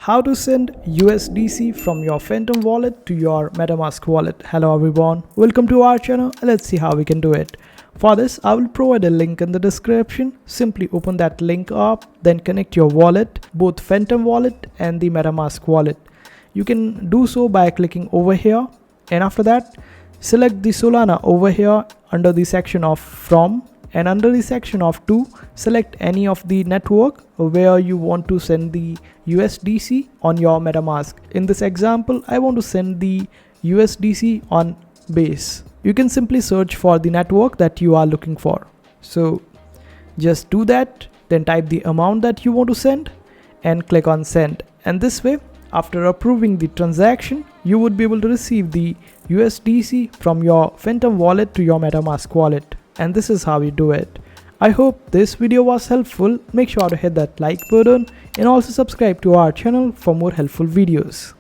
How to send USDC from your Phantom wallet to your Metamask wallet. Hello everyone, welcome to our channel. Let's see how we can do it. For this, I will provide a link in the description. Simply open that link up, then connect your wallet, both Phantom wallet and the Metamask wallet. You can do so by clicking over here, and after that, select the Solana over here under the section of From, and under the section of To, select any of the network where you want to send the USDC on your Metamask. In this example, I want to send the USDC on Base. You can simply search for the network that you are looking for. So just do that, then type the amount that you want to send and click on send. And this way, after approving the transaction, you would be able to receive the USDC from your Phantom wallet to your Metamask wallet. And this is how you do it. I hope this video was helpful. Make sure to hit that like button and also subscribe to our channel for more helpful videos.